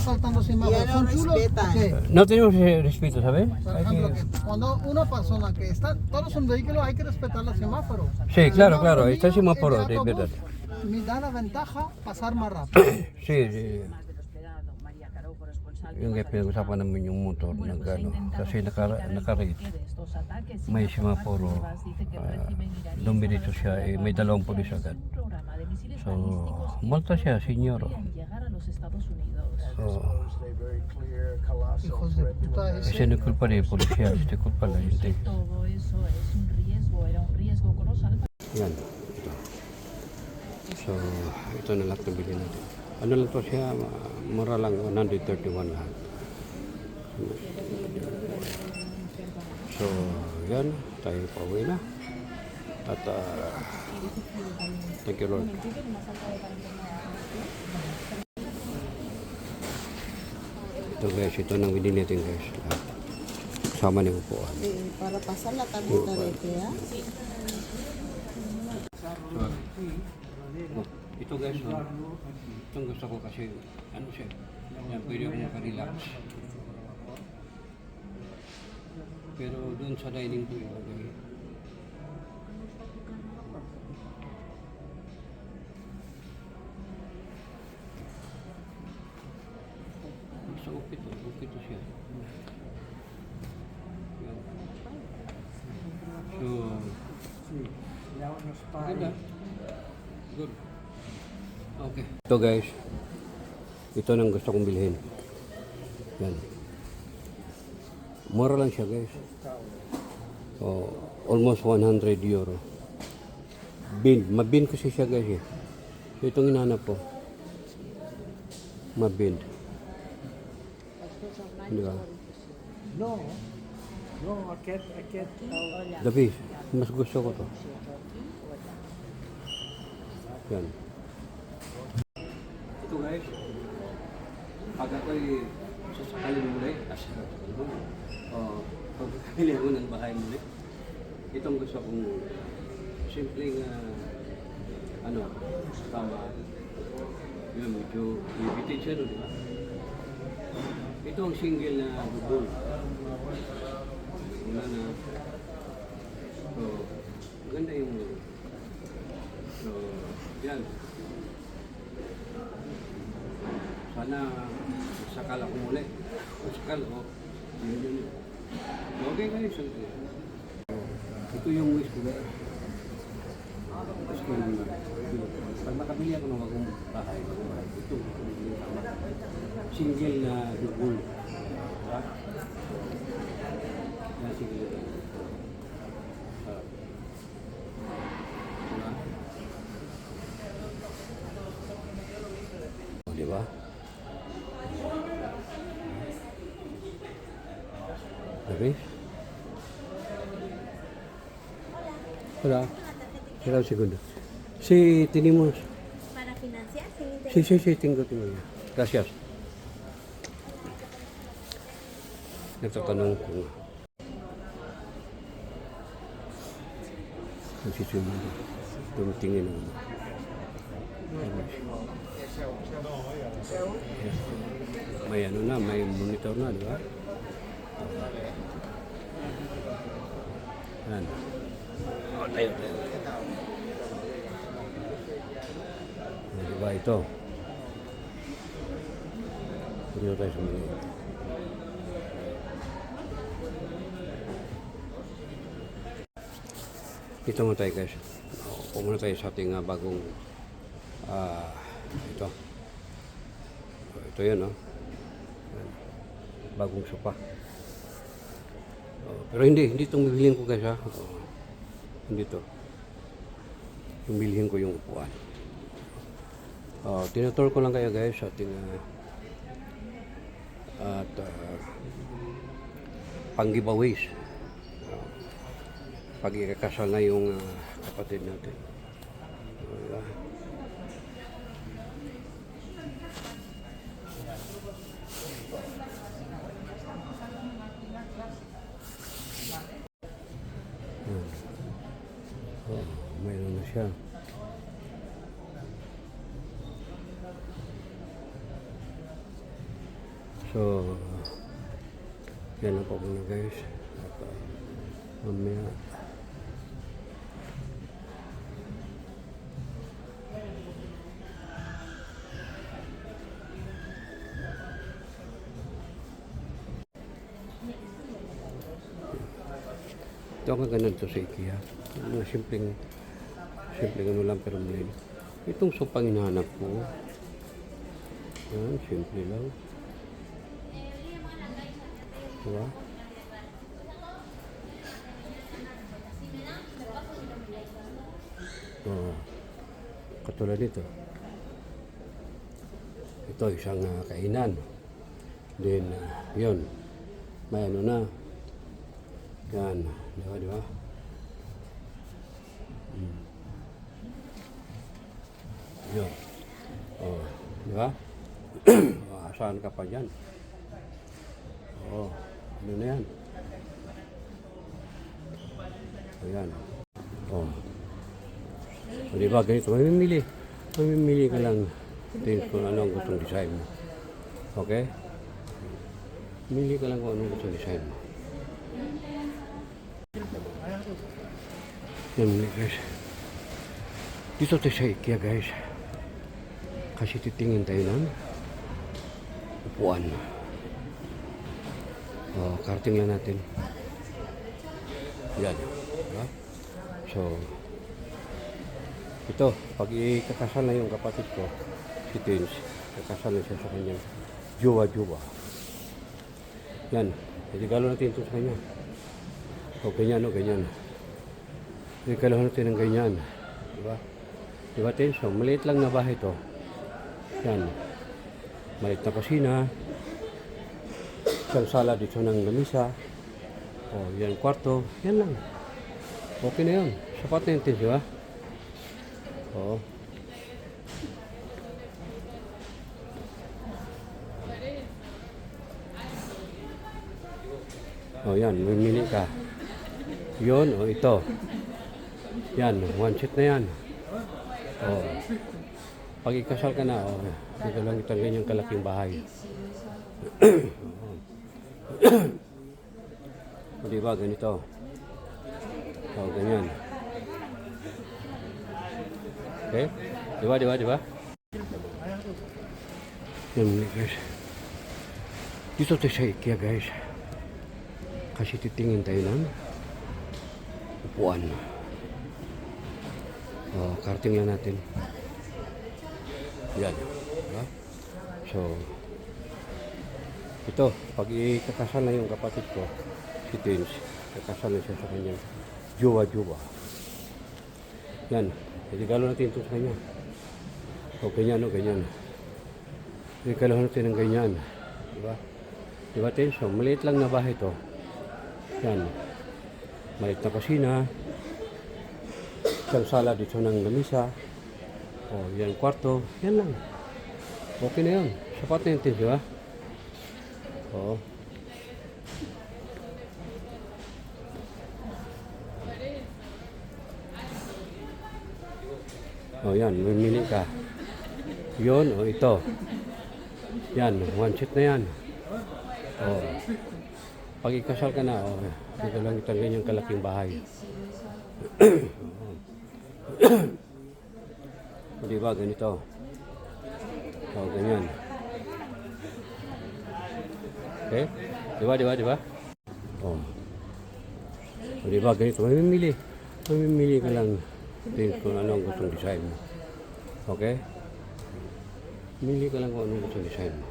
saltando semáforos. Ya no Son chulos respetan. porque, No tenemos respeto, ¿sabes? por ejemplo, que cuando una persona que está, todos son vehículos, hay que respetar los semáforos. Sí, claro, El claro, semáforo está el mío, semáforo, el de autobús, verdad. me da la ventaja pasar más rápido. Sí, sí. Yung pinag-usapan namin yung motor na gano'n. Kasi naka-rate. May semaporo. Dumiretso siya, may dalawang pulis agad. So, multa siya, senyor. So, Hijos de puta, kasi nagkulpa rin yung pulisya. Este kulpa lang, hindi. Yan. Ito. So, ito na lahat na bilhin natin. Ano lang to siya, mura lang, 131 lahat. So, yan, tayo pauwi na. At, thank you Lord. Ito guys, ito nang binili natin guys. Kasama ng upuan. Para pasar la tarjeta de TEA. Ito guys, itong gusto ko kasi, ano siya, yan, pwede ako makarelax. Pero doon sa dining ko ilagay. So, okay to siya. Yan. So, ganda. Good. Okay. Ito guys, ito nang gusto kong bilhin. Yan. Mura lang siya guys. Oh, almost 100 euro. Mabind kasi siya guys eh. So itong hinanap ko. Mabind. Di ba? No, I can't. Dabi, mas gusto ko to. Yan. Ito guys, pag ako'y sasakalin muli, pagkakabili ako ng bahay muli, itong gusto kong simpleng, tama, yun, medyo limited siya, no, di ba? Ito ang single na bubong. Wala na. So, maganda yung, so, yan. Sana sakal ako muli. Sakal ako. Yun. Okay guys. Ito yung wish ko guys. Wish ko yung pag makabili ako ng bagong bahay. Ito. Single na dugol. Diba? Yan single na dugol. Diba? Tapi? Hola. Espera un segundo. Sí, tenemos. ¿Para financiar? Sí, tengo ya. Gracias. Nagtatanong ko nga. Kasi sumunod. Tumitingin ako. May ano na, may monitor na, di ba? Yan. Tayo. Di ba ito? Dito tayo sa muli. Dito muna tayo guys. Pumunta tayo sa ating bagong ito. Ito yun, no? Bagong sopa. Pero hindi itong bibilihin ko guys, ha? Hindi ito. Yung bilhin ko yung upuan. Tinatur ko lang kayo guys sa ating pang-giveaways. Pag ikakasal na yung kapatid natin. Diba? Mayroon na siya. So, yan lang po muna guys. At mamaya. Ito ang kaganda ito sa IKEA. Mga simpleng ano lang pero mali. Itong sopang hinahanap ko. Yan, simple lang. Diba? Oh, katulad nito. Ito isang kainan. Then, yun. May ano na. Yan. Diba? Yun. Oh, diba? Asahan ka pa dyan. Oh, ano na yan? Ayan. Oh. O diba, ganito. Mamimili ka lang din kung ano ang gustong design mo. Okay? Mili ka lang kung anong gustong design mo. Yan guys. Dito tayo sa IKEA guys. Kasi titingin tayo ng upuan. Oh, karting lang natin. Yan. Diba? So, ito, pag ikakasal na yung kapatid ko, si Tins, kakasal na siya sa kanyang jowa-jowa. Yan. Regalo natin ito sa kanya. O, ganyan, o, ganyan. Regalo natin ng ganyan. Diba? Diba, Tins? So, maliit lang na bahay ito. Yan. Maliit na kusina. Isang sala dito ng lamisa. O, yan, kwarto. Yan lang. Okay na yun. Sapat na yun, Tins, diba? Oo. O, yan. Mamili ka. Yun, o, ito. Yan. One sheet na yan. O. Pag ikasal ka na, o, dito lang itong ganyang kalaking bahay. O, diba? Ganito. O, ganyan. Okay? Diba? Yan guys. Dito tayo sa IKEA guys. Kasi titingin tayo ng upuan. Oh, karting lang natin. Yan. Diba? So, ito, pag ikakasal na yung kapatid ko, si Tins, kakasal na siya sa kanyang jowa-jowa. Yan. Regalo natin ito sa kanya. O, ganyan, o, ganyan. Regalo natin ng ganyan. Diba? Diba, Tins? So, maliit lang na bahay ito. Yan. Maliit na kusina. Isang sala dito ng lamisa. O, yan, kwarto. Yan lang. Okay na yun. Sapat na yun, Tins, diba? Oo. O, yan, mamili ka. Yun, o, ito. Yan, one sheet na yan. O, pag ikasal ka na, o, dito lang itong ganyang kalaking bahay. O, diba, ganito. O, ganyan. Okay? Diba? O, diba, ganito. Mamimili ka lang din kung ano ang gustong design mo. Okay? Mili ka lang kung ano ang gustong design mo.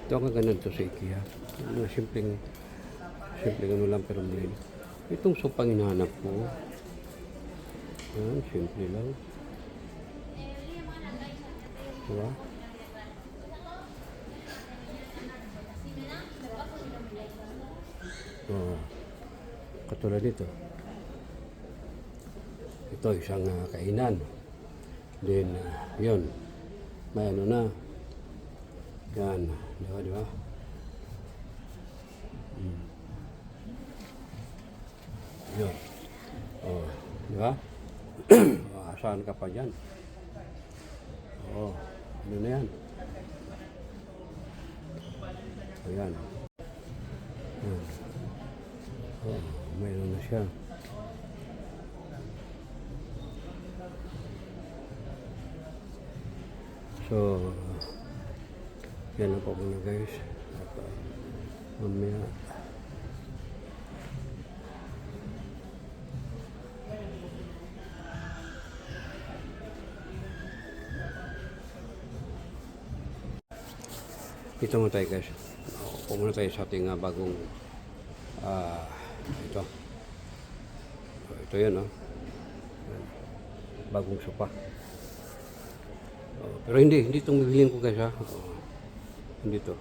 Ito ang kaganda ito sa IKEA. Mga simpleng ano lang pero mali. Itong sopang hinahanap ko. Yan, simple lang. Diba? Oh, katulad nito. Ito isang kainan. Then, yun. May ano na. Yan. Diba? Yun. Oh, diba? Asahan ka pa dyan. Oo. Ano na yan? Ayan. Ayan. Oh, mayroon na siya. So, yan lang po muna guys. At mamaya dito muna tayo guys. Upo muna tayo sa ating bagong ito. Ito yun, oh. Bagong sopa. Pero hindi itong bibilihin ko guys, ha. Hindi to.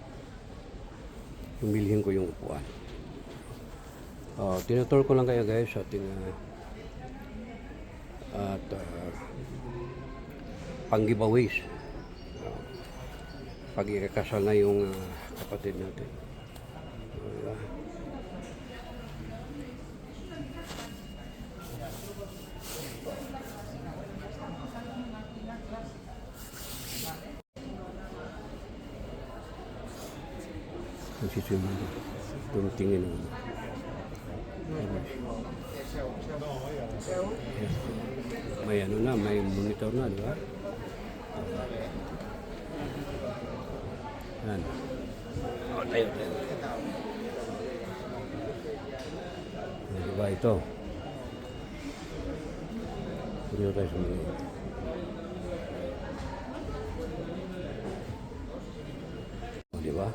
Yung bilhin ko yung upuan. Tinatur ko lang kayo guys sa ating pang-giveaways. Pag ikakasal na yung kapatid natin. Diba? Ang sisimula. Tumtingin naman. May ano na, may monitor na, di ba? Yan. Tayo. Di ba ito? Dito tayo sa maliit. Di ba?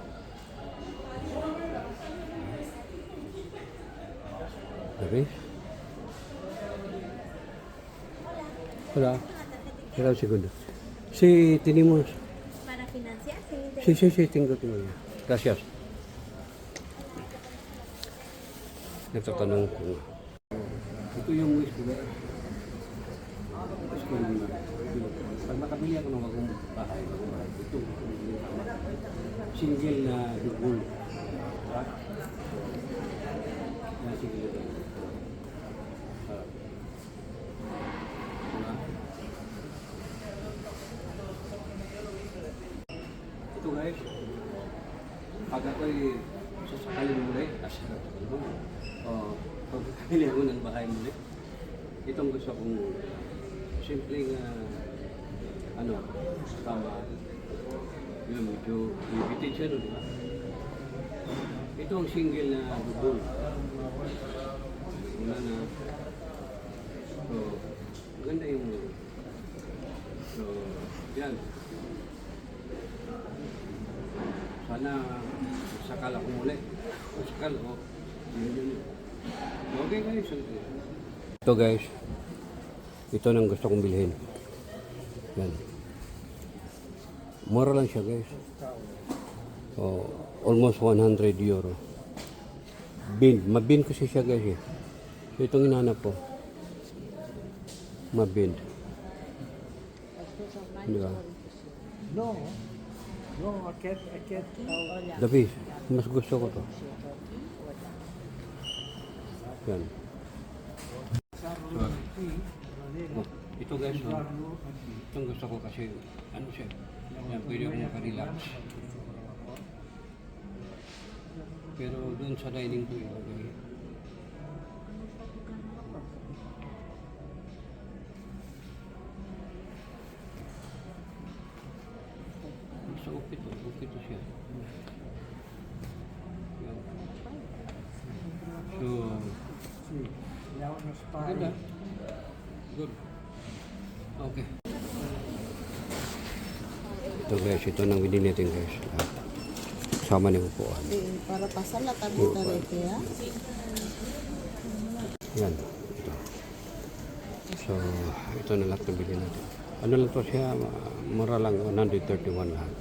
Tapi? Hola. Espera un segundo. Sí, tenemos. Para financiar, Sí, tengo. Gracias. Nagtatanong ko. Ito yung wish ko. Wish ko rin. Pag nakabili ako ng bagong bahay, ito. Single na dugol. Ha? Yan, single. Ito guys, pag ako'y sasakalin muli, pag kakabili ako ng bahay muli, itong gusto kong simpleng tama, yun medyo limited siya, di ba? Ito ang single na dugol. Wala na. So, ganda yung so, yan. Sana sakal ako muli. Sakal ako. Yun. Okay guys. Ito guys. Ito nang gusto kong bilhin. Yan. Mura lang siya guys. Almost 100 euro. Mabind kasi siya guys eh. So itong hinahanap ko. Mabind. Di ba? No, I can't. David, mas gusto ko to. Yan. Ito guys, itong gusto ko kasi, ano siya, yan, pwede ako makarelax. Pero doon sa dining ko ilagay. So, okay to siya. Yan. So, ganda. Good. Okay. Ito guys, ito nang binili natin guys. Kasama ng upuan. para pasar la tarjeta de ETA. Yan. Ito. So, ito na lahat na bilhin natin. Ano lang to siya, mura lang, 131 lahat.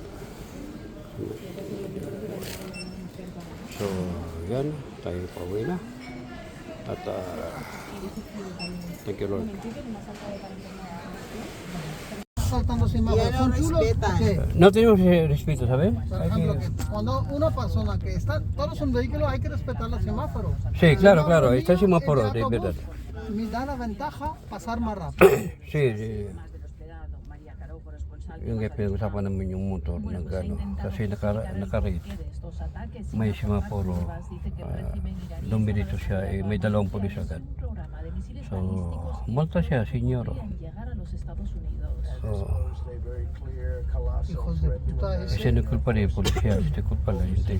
So, yan. Tayo pauwi na. At, thank you Lord. Saltando semáforos. Ya no Son chulos respetan. porque, No tenemos respeto, ¿sabes? por ejemplo, que cuando una persona que está, todos son vehículos, hay que respetar los semáforos. Sí, claro, Semáforo claro, está el mío, semáforo, el de autobús, verdad. Me da la ventaja pasar más rápido. Sí, sí. Más de lo esperado. María Caró, corresponsal. yung kaya pinag-usapan namin yung motor nagano kasi naka-rate may semaporo dumiretso siya may dalawang pulis agad so multa siya senyor so Hijos de puta, kasi nagkulpa rin yung pulis siya kasi kulpa lang hindi